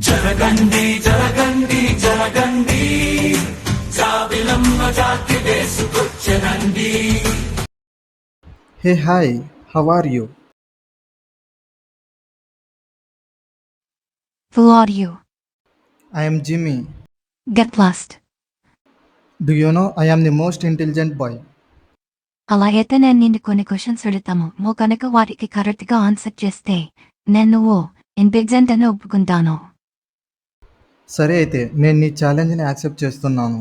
జరగండి జరగండి జరగండి జాబిలమ్మ జాతి వేసుకొచ్చనండి. Hey, hi, how are you? Who are you? I am Jimmy. Get lost. Do you know I am the most intelligent boy? అలా అయితే నేను నిన్ను కొన్ని క్వశ్చన్స్ అడుగుతాము నువ్వు కనుక వాటికి కరెక్ట్గా ఆన్సర్ చేస్తే నేను నువ్వు ఇంటెలిజెంట్ అని ఒప్పుకుంటాను. సరే అయితే నేను నీ ఛాలెంజ్ని యాక్సెప్ట్ చేస్తున్నాను.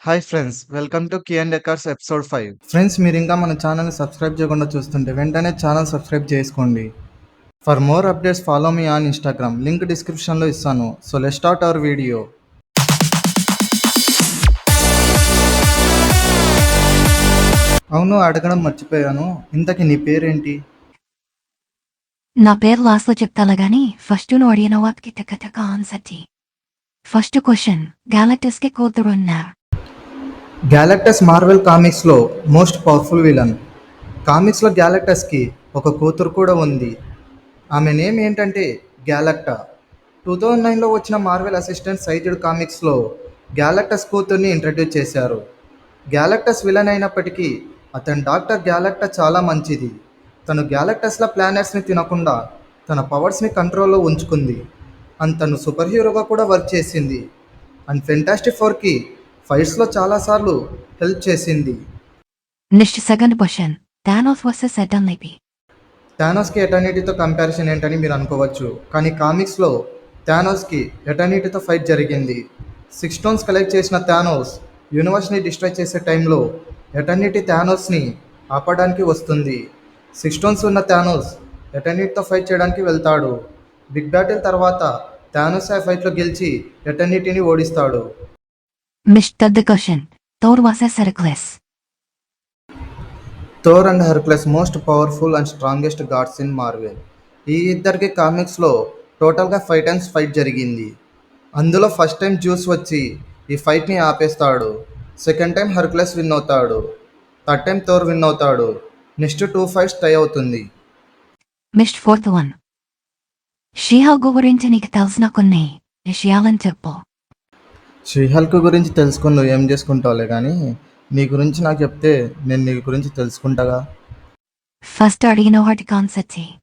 Hi friends, welcome to Q&A cars episode 5. Friends, మీరు ఇంకా మన ఛానల్ని సబ్స్క్రైబ్ చేయకుండా చూస్తుంటే వెంటనే ఛానల్ సబ్స్క్రైబ్ చేసుకోండి. For more updates follow me on Instagram, link డిస్క్రిప్షన్లో ఇస్తాను. So let's start our video. అవును, అడగడం మర్చిపోయాను. ఇంతకీ నీ పేరేంటి? నా పేరు లాస్ట్లో చెప్తాను గానీ ఫస్ట్ నువ్వు అడిగిన వాటికి టక ఆన్సర్ చెయ్యి. ఫస్ట్ క్వశ్చన్, గ్యాలక్టస్కి కూతురు ఉన్నారు. గ్యాలక్టస్ మార్వెల్ కామిక్స్లో మోస్ట్ పవర్ఫుల్ విలన్. కామిక్స్లో గ్యాలక్టస్కి ఒక కూతురు కూడా ఉంది. ఆమె నేమ్ ఏంటంటే గ్యాలక్టా. 2009లో వచ్చిన మార్వెల్ అసిస్టెంట్ సైజెడ్ కామిక్స్లో గ్యాలక్టస్ కూతుర్ని ఇంట్రడ్యూస్ చేశారు. గ్యాలక్టస్ విలన్ అయినప్పటికీ అతని డాక్టర్ గ్యాలక్టా చాలా మంచిది. తను గ్యాలక్టస్ల ప్లానెట్స్ని తినకుండా తన పవర్స్ని కంట్రోల్లో ఉంచుకుంది. అండ్ తను సూపర్ హీరోగా కూడా వర్క్ చేసింది. అండ్ ఫెంటాస్టిక్ ఫోర్కి ఫైట్స్లో చాలాసార్లు హెల్ప్ చేసింది. Next second question, Thanos versus Eternity. థానోస్కి ఎటర్నిటీతో కంపారిజన్ ఏంటని మీరు అనుకోవచ్చు, కానీ కామిక్స్లో థానోస్కి ఎటర్నిటీతో ఫైట్ జరిగింది. 6 స్టోన్స్ కలెక్ట్ చేసిన థానోస్ యూనివర్స్ని డిస్ట్రాయ్ చేసే టైంలో ఎటర్నిటీ థానోస్ని ఆపడానికి వస్తుంది. 6 స్టోన్స్ ఉన్న థానోస్ ఎటర్నిటీతో ఫైట్ చేయడానికి వెళ్తాడు. బిగ్ బ్యాటిల్ తర్వాత థానోస్ ఆ ఫైట్లో గెలిచి ఎటర్నిటీని ఓడిస్తాడు. Third question, Thor versus Hercules. Thor and Hercules most powerful and strongest gods in Marvel. ఈ ఇద్దరికి కామిక్స్లో టోటల్గా 5 టైమ్స్ ఫైట్ జరిగింది. అందులో ఫస్ట్ టైం జ్యూస్ వచ్చి ఈ ఫైట్ని ఆపేస్తాడు. సెకండ్ టైం హెర్క్యులస్ విన్ అవుతాడు. థర్డ్ టైం థోర్ విన్ అవుతాడు. నెక్స్ట్ 2 ఫైట్స్ టై అవుతుంది. ఫోర్త్ వన్, షీ-హల్క్ గురించి నీకు తెలిసిన కొన్ని విషయాలని చెప్పు. షీ-హల్క్ గురించి తెలుసుకుని నువ్వు ఏం చేసుకుంటావులే, కానీ నీ గురించి నాకు చెప్తే నేను నీ గురించి తెలుసుకుంటాగా. ఫస్ట్ అడిగిన వాటికి ఆన్సర్ చెయ్యి.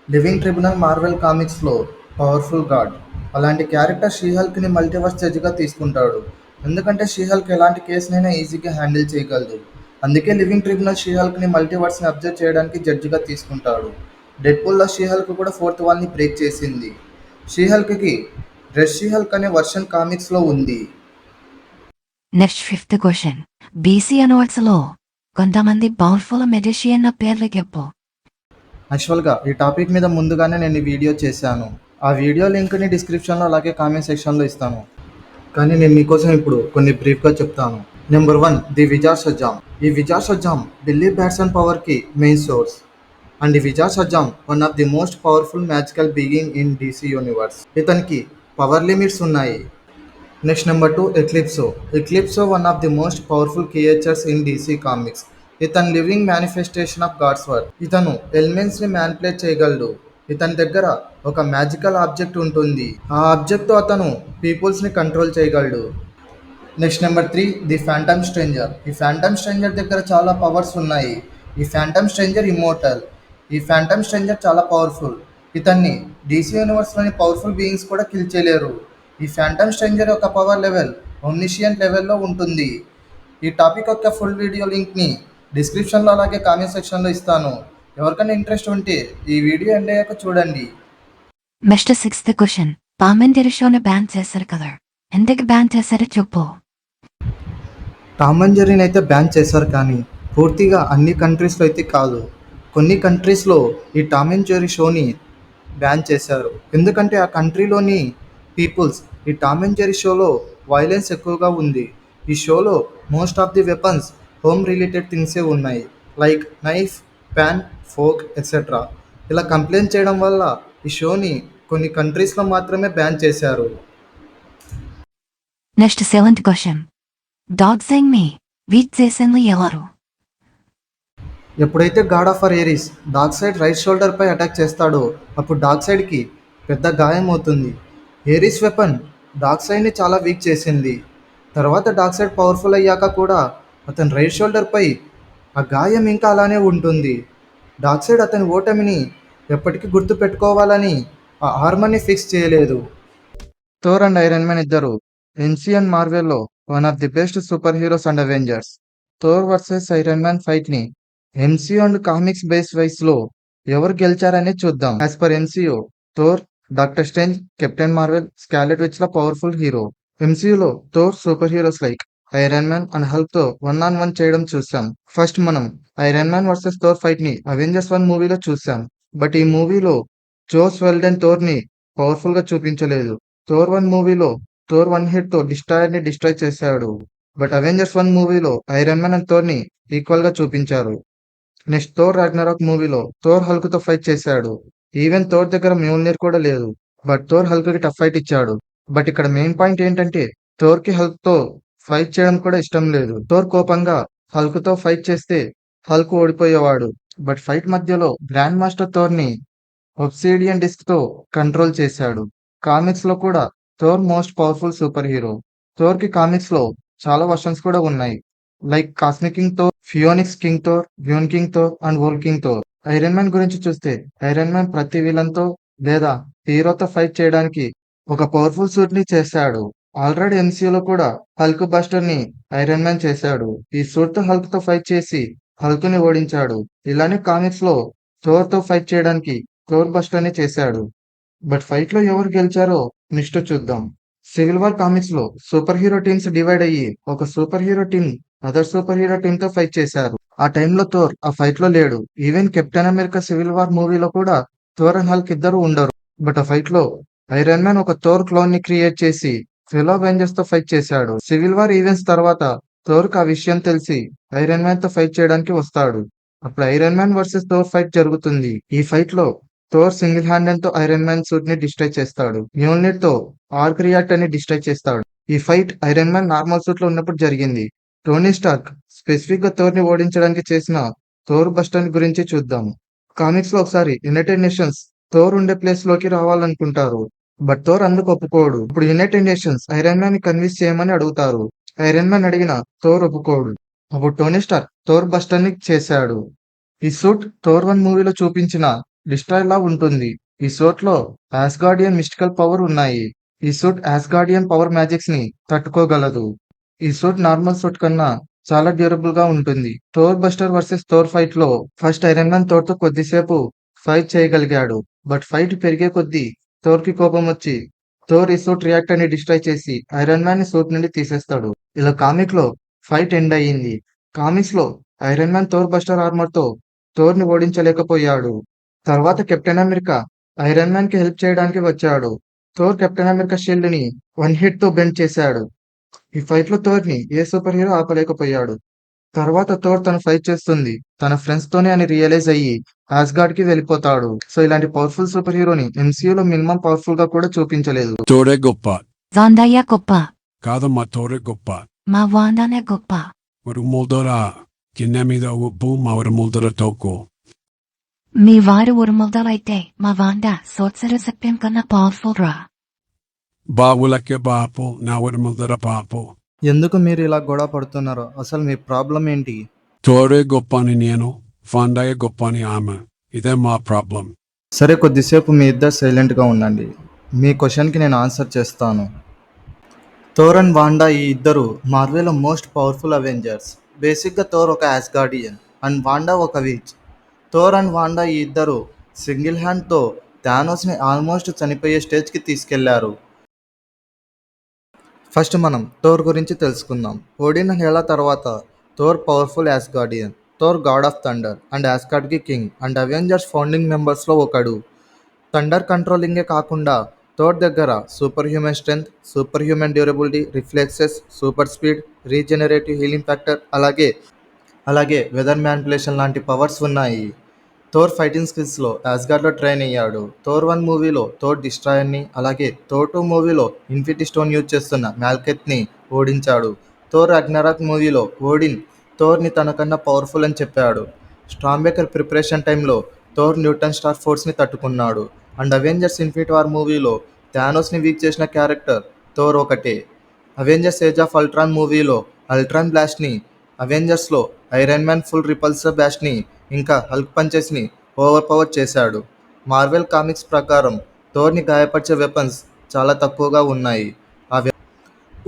లివింగ్ ట్రిబ్యునల్ మార్వెల్ కామిక్స్లో పవర్ఫుల్ గాడ్. అలాంటి క్యారెక్టర్ షీ-హల్క్ని మల్టీవర్స్ జడ్జిగా తీసుకుంటాడు. ఎందుకంటే షీ-హల్క్ ఎలాంటి కేసునైనా ఈజీగా హ్యాండిల్ చేయగలదు. అందుకే లివింగ్ ట్రిబ్యునల్ షీ-హల్క్ని మల్టీవర్స్ని అబ్జర్వ్ చేయడానికి జడ్జిగా తీసుకుంటాడు. డెడ్పూల్లో షీ-హల్క్ కూడా 4th వాల్ని బ్రేక్ చేసింది. షీ-హల్క్కి రెడ్ షీ-హల్క్ అనే వర్షన్ కామిక్స్లో ఉంది. నెక్స్ట్ ఫిఫ్త్ క్వశ్చన్, బీసీ అనవర్స్లో కొంతమంది పవర్ఫుల్ మెజిషియన్ పేర్లు చెప్పు. యాక్చువల్గా ఈ టాపిక్ మీద ముందుగానే నేను ఈ వీడియో చేశాను. ఆ వీడియో లింక్ని డిస్క్రిప్షన్లో అలాగే కామెంట్ సెక్షన్లో ఇస్తాను. కానీ నేను మీకోసం ఇప్పుడు కొన్ని బ్రీఫ్గా చెప్తాను. Number 1, the wizard Shazam. ఈ విజార్ షజామ్ బిల్లీ బ్యాట్సన్ పవర్కి మెయిన్ సోర్స్. అండ్ ఈ wizard Shazam one of the most powerful magical being in DC universe. ఇతనికి పవర్ లిమిట్స్ ఉన్నాయి. Next number 2, Eclipso. Eclipso one of the most powerful creatures in DC comics. ఇతను living manifestation of god's work. ఇతను ఎలిమెంట్స్ని manipulate చేయగలడు. ఇతని దగ్గర ఒక magical object ఉంటుంది. ఆ ఆబ్జెక్ట్తో అతను పీపుల్స్ని కంట్రోల్ చేయగలడు. Next number 3, the phantom stranger. ఈ ఫ్యాంటమ్ స్ట్రేంజర్ దగ్గర చాలా పవర్స్ ఉన్నాయి. ఈ ఫ్యాంటమ్ స్ట్రేంజర్ ఇమ్మోర్టల్. ఈ ఫ్యాంటమ్ స్ట్రేంజర్ చాలా పవర్ఫుల్. ఇతన్ని డీసీ యూనివర్స్లోని పవర్ఫుల్ బీయింగ్స్ కూడా కిల్ చేయలేరు. ఈ ఫ్యాంటమ్ స్ట్రేంజర్ యొక్క పవర్ లెవెల్ ఒమ్నిషియంట్ లెవెల్లో ఉంటుంది. ఈ టాపిక్ యొక్క ఫుల్ వీడియో లింక్ని డిస్క్రిప్షన్లో అలాగే కామెంట్ సెక్షన్లో ఇస్తాను. ఎవరికైనా ఇంట్రెస్ట్ ఉంటే ఈ వీడియో ఎండ్ అయ్యాక చూడండి. Sixth question, Tom and Jerry షోని బ్యాన్ చేశారు కదా, ఎందుకు బ్యాన్ చేశారో చెప్పు. టామ్ అండ్ జెర్రీని అయితే బ్యాన్ చేశారు, కానీ పూర్తిగా అన్ని కంట్రీస్లో అయితే కాదు. కొన్ని కంట్రీస్లో ఈ టామ్ అండ్ జెర్రీ షోని బ్యాన్ చేశారు. ఎందుకంటే ఆ కంట్రీలోని పీపుల్స్ ఈ టామ్ అండ్ జెర్రీ షోలో వైలెన్స్ ఎక్కువగా ఉంది. ఈ షోలో most of the weapons home related థింగ్సే ఉన్నాయి, like knife, pan, fork etcetera. ఇలా కంప్లైంట్ చేయడం వల్ల ఈ షోని కొన్ని కంట్రీస్లో మాత్రమే బ్యాన్ చేశారు. Next seventh question, dog saying me wheat చేసింది ఎవరు? ఎప్పుడైతే god of Ares Darkseid right షోల్డర్పై అటాక్ చేస్తాడో అప్పుడు డార్క్ సైడ్కి పెద్ద గాయం అవుతుంది. ఏరిస్ వెపన్ డార్క్సైడ్ని చాలా వీక్ చేసింది. తర్వాత డార్క్సైడ్ పవర్ఫుల్ అయ్యాక కూడా అతని రైట్ షోల్డర్పై ఆ గాయం ఇంకా అలానే ఉంటుంది. డార్క్సైడ్ అతని ఓటమిని ఎప్పటికీ గుర్తుపెట్టుకోవాలని ఆ ఆర్మర్ని ఫిక్స్ చేయలేదు. థోర్ అండ్ ఐరన్ మ్యాన్ ఇద్దరు ఎంసీయూ అండ్ మార్వెల్లో one of the best super heroes and Avengers. Thor versus Iron Man ఫైట్ని ఎంసీయూ అండ్ కామిక్స్ బేస్ వైస్లో ఎవరు గెలిచారనేది చూద్దాం. As per MCU, Thor, Doctor Strange, Captain Marvel, Scarlet Witch ల powerful hero. ఎంసీయూలో Thor super heroes like Iron Man and Hulk తో 1-on-1 చేయడం చూసాం. ఫస్ట్ మనం Iron Man versus Thor fight ని అవెంజర్స్ 1 మూవీలో చూసాం. బట్ ఈ మూవీలో జోస్ వెల్డెన్ థోర్ ని పవర్ఫుల్ గా చూపించలేదు. థోర్ 1 మూవీలో థోర్ 1 హిట్ తో డిస్ట్రాయర్ ని డిస్ట్రాయ్ చేశాడు. బట్ అవెంజర్స్ 1 మూవీలో ఐరన్ మ్యాన్ అండ్ థోర్ ని ఈక్వల్ గా చూపించారు. నెక్స్ట్ థోర్ రాగ్నరాక్ మూవీలో థోర్ హల్క్ తో ఫైట్ చేశాడు. ఈవెన్ థోర్ దగ్గర మ్యూల్నిర్ కూడా లేదు. బట్ థోర్ హల్క్ కి టఫ్ ఫైట్ ఇచ్చాడు. బట్ ఇక్కడ మెయిన్ పాయింట్ ఏంటంటే థోర్ కి హల్క్ తో ఫైట్ చేయడం కూడా ఇష్టం లేదు. థోర్ కోపంగా హల్క్ తో ఫైట్ చేస్తే హల్క్ ఓడిపోయేవాడు. బట్ ఫైట్ మధ్యలో గ్రాండ్ మాస్టర్ థోర్ ని ఒబ్సిడియన్ డిస్క్ తో కంట్రోల్ చేశాడు. కామిక్స్ లో కూడా Thor most powerful super hero. Thor కి కామిక్స్ లో చాలా వర్షన్స్ కూడా ఉన్నాయి. Like cosmic king Thor, phoenix king Thor, rune king Thor and wolf king Thor. Iron Man గురించి చూస్తే ఐరన్ మ్యాన్ ప్రతి విలన్ తో లేదా హీరోతో ఫైట్ చేయడానికి ఒక పవర్ఫుల్ సూట్ ని చేశాడు. ఆల్రెడీ ఎంసీయూలో కూడా హల్క్ బస్టర్ ని ఐరన్ మ్యాన్ చేశాడు. ఈ సూట్ తో హల్క్ తో ఫైట్ చేసి హల్క్ ని ఓడించాడు. ఇలానే కామిక్స్ లో థోర్ తో ఫైట్ చేయడానికి థోర్ బస్టర్ ని చేశాడు. బట్ ఫైట్ లో ఎవరు గెలిచారో నెక్స్ట్ చూద్దాం. సివిల్ వార్ కామిక్స్ లో సూపర్ హీరో టీమ్స్ డివైడ్ అయ్యి ఒక super hero team other super hero team తో ఫైట్ చేశారు. ఆ టైంలో థోర్ ఆ ఫైట్ లో లేడు. Even captain America civil war మూవీలో కూడా థోర్ అండ్ హల్క్ ఇద్దరు ఉండరు. బట్ ఆ ఫైట్ లో ఐరన్ మ్యాన్ ఒక థోర్ క్లోన్ ని క్రియేట్ చేసి ఫెలో అవెంజర్స్ తో ఫైట్ చేశాడు. సివిల్ వార్ ఈవెంట్స్ తర్వాత థోర్ కు ఆ విషయం తెలిసి ఐరన్ మ్యాన్ తో ఫైట్ చేయడానికి వస్తాడు. అప్పుడు iron Man versus Thor fight జరుగుతుంది. ఈ ఫైట్ లో థోర్ సింగిల్ హ్యాండెడ్ తో ఐరన్ మ్యాన్ సూట్ ని డిస్ట్రాయ్ చేస్తాడు. మ్యూల్నిర్ తో ఆర్క్ రియాక్టర్ ని డిస్ట్రాయ్ చేస్తాడు. ఈ fight iron man normal suit లో ఉన్నప్పుడు జరిగింది. టోనీ స్టార్క్ స్పెసిఫిక్ గా థోర్ ని ఓడించడానికి చేసిన థోర్ బస్టర్ గురించి చూద్దాం. కామిక్స్ లో ఒకసారి యునైటెడ్ నేషన్స్ థోర్ ఉండే ప్లేస్ లోకి రావాలనుకుంటారు. బట్ థోర్ అందుకు ఒప్పుకోడు. ఇప్పుడు యునైటెడ్ నేషన్స్ ఐరన్ మ్యాన్ ని కన్విన్స్ చేయమని అడుగుతారు. ఐరన్ మ్యాన్ అడిగిన థోర్ ఒప్పుకోడు. అప్పుడు టోనీ స్టార్క్ థోర్ బస్టర్ ని చేశాడు. ఈ సూట్ థోర్ 1 మూవీలో చూపించిన డిస్ట్రాయ్ లా ఉంటుంది. ఈ సూట్ లో ఆస్గార్డియన్ మిస్టికల్ పవర్ ఉన్నాయి. ఈ సూట్ ఆస్గార్డియన్ పవర్ మ్యాజిక్స్ ని తట్టుకోగలదు. ఈ సూట్ నార్మల్ సూట్ కన్నా చాలా డ్యూరబుల్ గా ఉంటుంది. Thor buster versus Thor fight లో ఫస్ట్ ఐరన్ మ్యాన్ థోర్ తో కొద్దిసేపు ఫైట్ చేయగలిగాడు. బట్ ఫైట్ పెరిగే కొద్దీ థోర్ కి కోపం వచ్చి థోర్ ఈ సూట్ రియాక్టర్ ని డిస్ట్రాయ్ చేసి ఐరన్ మ్యాన్ ని సూట్ నుండి తీసేస్తాడు. ఇలా కామిక్ లో ఫైట్ ఎండ్ అయ్యింది. కామిక్స్ లో Iron Man Thor buster armour తో థోర్ ని ఓడించలేకపోయాడు. తర్వాత కెప్టెన్ అమెరికా ఐరన్ మ్యాన్ కి హెల్ప్ చేయడానికి వచ్చాడు. థోర్ కెప్టెన్ అమెరికా షీల్డ్ ని 1 హిట్ తో బెండ్ చేశాడు. ఈ ఫైట్ లో థోర్ ని ఏ సూపర్ హీరో ఆపలేకపోయాడు. తర్వాత థోర్ తను ఫైట్ చేస్తుంది తన ఫ్రెండ్స్ తోనే అని రియలైజ్ అయ్యి ఆస్గార్డ్ కి వెళ్ళిపోతాడు. సో ఇలాంటి పవర్ఫుల్ సూపర్ హీరోని ఎంసీయూలో మినిమం పవర్ఫుల్ గా కూడా చూపించలేదు. Tore goppa. Zandaya goppa. Kadama tore goppa. Ma wandane goppa. Varu muldara. Kinemida ubu mawara muldara toko. మీ వారు ఉరుములదలైతే మా వాండ సోత్సర సప్యం కన్నా పవర్ఫుల్ రా. Bawulake bapo. Nawara muldara papo. ఎందుకు మీరు ఇలా గొడవ పడుతున్నారో అసలు మీ ప్రాబ్లం ఏంటి? Tore goppani nenu. Fandaya goppani ama. Ide ma problem. సరే, కొద్దిసేపు మీ ఇద్దరు సైలెంట్గా ఉండండి. మీ క్వశ్చన్కి నేను ఆన్సర్ చేస్తాను. థోర్ అండ్ వాండా ఈ ఇద్దరు మార్వెల్లో మోస్ట్ పవర్ఫుల్ అవెంజర్స్. బేసిక్గా థోర్ ఒక ఆస్గార్డియన్ అండ్ వాండా ఒక విచ్. థోర్ అండ్ వాండా ఈ ఇద్దరు సింగిల్ హ్యాండ్తో థానోస్ని ఆల్మోస్ట్ చనిపోయే స్టేజ్కి తీసుకెళ్లారు. ఫస్ట్ మనం థోర్ గురించి తెలుసుకుందాం. ఓడిన్ అండ్ హెలా తర్వాత Thor powerful Asgardian. Thor god of thunder and ఆస్గార్డ్కి కింగ్ అండ్ అవెంజర్స్ ఫౌండింగ్ మెంబర్స్లో ఒకడు. థండర్ కంట్రోలింగే కాకుండా థోర్ దగ్గర super human strength, super human durability, reflexes, super speed, regenerative healing factor, అలాగే వెదర్ మ్యానిపులేషన్ లాంటి powers ఉన్నాయి. థోర్ ఫైటింగ్ స్కిల్స్లో ఆస్గార్డ్లో ట్రైన్ అయ్యాడు. థోర్ 1 మూవీలో థోర్ డిస్ట్రాయర్ని, అలాగే థోర్ 2 మూవీలో ఇన్ఫినిటీ స్టోన్ యూజ్ చేస్తున్న మ్యాల్కెత్ని ఓడించాడు. థోర్ రాగ్నరాక్ మూవీలో ఓడిన్ థోర్ని తనకన్నా పవర్ఫుల్ అని చెప్పాడు. స్టార్మ్ బ్రేకర్ ప్రిపరేషన్ టైంలో థోర్ న్యూటన్ స్టార్ ఫోర్స్ని తట్టుకున్నాడు. అండ్ అవెంజర్స్ ఇన్ఫినిటీ వార్ మూవీలో థానోస్ని వీక్ చేసిన క్యారెక్టర్ థోర్ ఒకటే. అవెంజర్స్ ఏజ్ ఆఫ్ అల్ట్రాన్ మూవీలో అల్ట్రాన్ బ్లాస్ట్ని, అవెంజర్స్లో ఐరన్ మ్యాన్ ఫుల్ రిపల్సర్ బ్లాస్ట్ని, ఇంకా హల్క్ పంచెస్ని ఓవర్ పవర్ చేశాడు. మార్వెల్ కామిక్స్ ప్రకారం థోర్ని గాయపరిచే వెపన్స్ చాలా తక్కువగా ఉన్నాయి.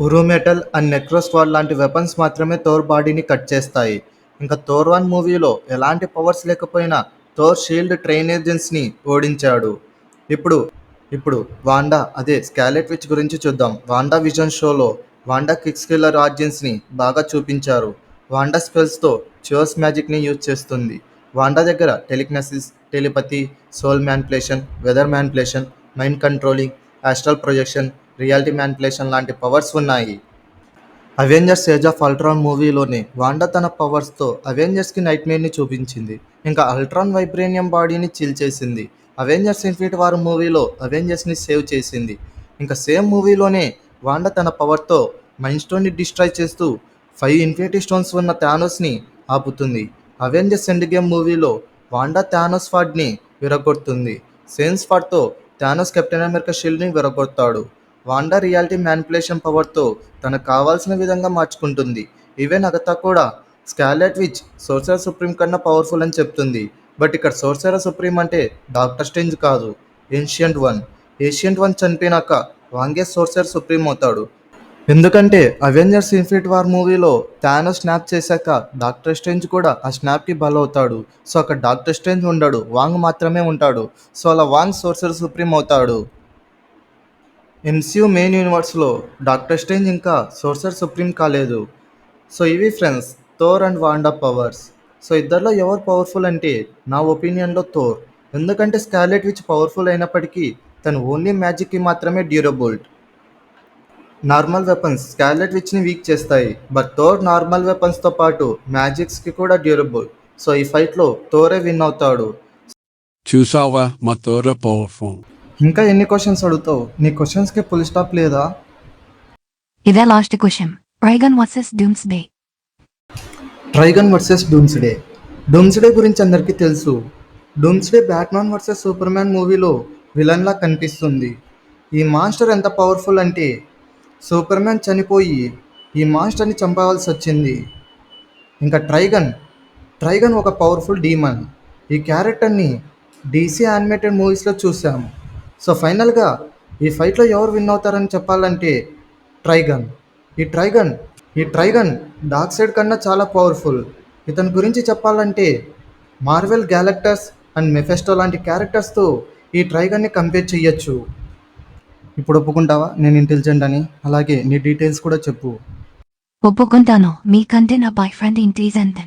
ఉరు మెటల్ అండ్ నెక్రోస్వాడ్ లాంటి వెపన్స్ మాత్రమే థోర్ బాడీని కట్ చేస్తాయి. ఇంకా థోర్ 1 మూవీలో ఎలాంటి పవర్స్ లేకపోయినా థోర్ షీల్డ్ ట్రైన్ ఏజెంట్స్ని ఓడించాడు. ఇప్పుడు ఇప్పుడు వాండా అదే స్కాలెట్ విచ్ గురించి చూద్దాం. వాండా విజన్ షోలో వాండా కిక్స్ కిల్లర్ ఆర్జిన్స్ని బాగా చూపించారు. వాండా స్పెల్స్తో చోస్ మ్యాజిక్ని యూజ్ చేస్తుంది. వాండా దగ్గర telekinesis, telepathy, soul manipulation, weather manipulation, mind controlling, astral projection, reality manipulation లాంటి పవర్స్ ఉన్నాయి. అవెంజర్స్ ఏజ్ ఆఫ్ అల్ట్రాన్ మూవీలోనే వాండా తన పవర్స్తో అవెంజర్స్కి నైట్ మేర్ని చూపించింది. ఇంకా అల్ట్రాన్ వైబ్రేనియం బాడీని చిల్ చేసింది. అవెంజర్స్ ఇన్ఫినిటీ వార్ మూవీలో అవెంజర్స్ని సేవ్ చేసింది. ఇంకా సేమ్ మూవీలోనే వాండా తన పవర్తో మైండ్ స్టోన్ని డిస్ట్రాయ్ చేస్తూ 5 ఇన్ఫినిటీ స్టోన్స్ ఉన్న థానోస్ని ఆపుతుంది. అవెంజర్స్ ఎండ్ గేమ్ మూవీలో వాండా థానోస్ ఫాడ్ని విరగొడుతుంది. సేన్స్ ఫాడ్తో థానోస్ కెప్టెన్ అమెరికా షీల్డ్ని విరగొడతాడు. వాండా రియాలిటీ మ్యానిపులేషన్ పవర్తో తనకు కావాల్సిన విధంగా మార్చుకుంటుంది. ఈవెన్ అగతా కూడా స్కాలెట్ విచ్ సోర్సరర్ సుప్రీం కన్నా పవర్ఫుల్ అని చెప్తుంది. బట్ ఇక్కడ సోర్సరర్ సుప్రీం అంటే డాక్టర్ స్ట్రేంజ్ కాదు, ఏన్షియంట్ వన్. ఏన్షియంట్ వన్ చనిపోయినాక వాంగే సోర్సరర్ సుప్రీం అవుతాడు. ఎందుకంటే అవెంజర్స్ ఇన్ఫినిటీ వార్ మూవీలో థానోస్ స్నాప్ చేశాక డాక్టర్ స్ట్రేంజ్ కూడా ఆ స్నాప్కి బలవుతాడు. సో అక్కడ డాక్టర్ స్ట్రేంజ్ ఉండడు, వాంగ్ మాత్రమే ఉంటాడు. సో అలా వాంగ్ సోర్సరర్ సుప్రీం అవుతాడు. ఎంసీయూ మెయిన్ యూనివర్స్లో డాక్టర్ స్ట్రేంజ్ ఇంకా సోర్సరర్ సుప్రీం కాలేదు. సో ఇవి friends Thor and Wanda powers. So ఇద్దరిలో ఎవరు పవర్ఫుల్ అంటే నా ఒపీనియన్లో థోర్. ఎందుకంటే స్కాలెట్ విచ్ పవర్ఫుల్ అయినప్పటికీ తను ఓన్లీ మ్యాజిక్కి మాత్రమే డ్యూరబుల్. నార్మల్ వెపన్స్ స్కాలెట్ విచ్ని వీక్ చేస్తాయి. బట్ థోర్ నార్మల్ వెపన్స్తో పాటు మ్యాజిక్స్కి కూడా డ్యూరబుల్. సో ఈ ఫైట్లో థోరే విన్ అవుతాడు. చూసావా మా థోర్ పవర్ఫుల్. ఇంకా ఎన్ని క్వశ్చన్స్ అడుగుతావు? నీ క్వశ్చన్స్కి ఫుల్ స్టాప్ లేదా? ఇదే last question. Trigon versus Doomsday. Trigon versus Doomsday. Doomsday గురించి అందరికీ తెలుసు. Doomsday Batman versus Superman మూవీలో విలన్లా కనిపిస్తుంది. ఈ మాన్స్టర్ ఎంత పవర్ఫుల్ అంటే సూపర్ మ్యాన్ చనిపోయి ఈ మాన్స్టర్ని చంపవలసి వచ్చింది. ఇంకా ట్రైగన్ ఒక పవర్ఫుల్ డీమన్. ఈ క్యారెక్టర్ని డీసీ యానిమేటెడ్ మూవీస్లో చూసాము. సో ఫైనల్గా ఈ ఫైట్లో ఎవరు విన్ అవుతారని చెప్పాలంటే ఈ ట్రైగన్ డార్క్ సైడ్ కన్నా చాలా పవర్ఫుల్. ఇతని గురించి చెప్పాలంటే మార్వెల్ గ్యాలక్టస్ అండ్ మెఫెస్టో లాంటి క్యారెక్టర్స్తో ఈ ట్రైగన్ని కంపేర్ చేయొచ్చు. ఇప్పుడు ఒప్పుకుంటావా నేను ఇంటెలిజెంట్ అని? అలాగే నీ డీటెయిల్స్ కూడా చెప్పు. ఒప్పుకుంటాను. మీకంటే నా boyfriend intelligent.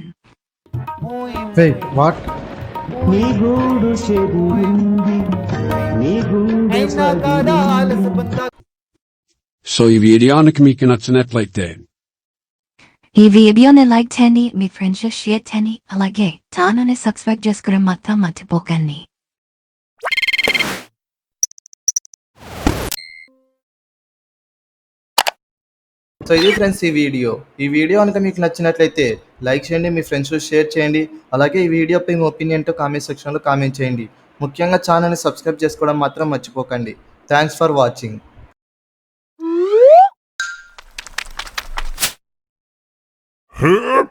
Wait what? So ఈ వీడియోనికి మీకు నచ్చినట్లయితే ఈ వీడియోని లైక్ చేయండి, మీ ఫ్రెండ్స్ షేర్ చేయండి, అలాగే ఛానల్ని సబ్స్క్రైబ్ చేసుకోవడం మాత్రం మర్చిపోకండి. సో ఇది ఫ్రెండ్స్ ఈ వీడియో కనుక మీకు నచ్చినట్లయితే లైక్ చేయండి, మీ ఫ్రెండ్స్ షేర్ చేయండి, అలాగే ఈ వీడియోపై మీ ఒపీనియన్తో కామెంట్ సెక్షన్లో కామెంట్ చేయండి. ముఖ్యంగా ఛానల్ని సబ్స్క్రైబ్ చేసుకోవడం మాత్రం మర్చిపోకండి. Thanks for watching. Hup!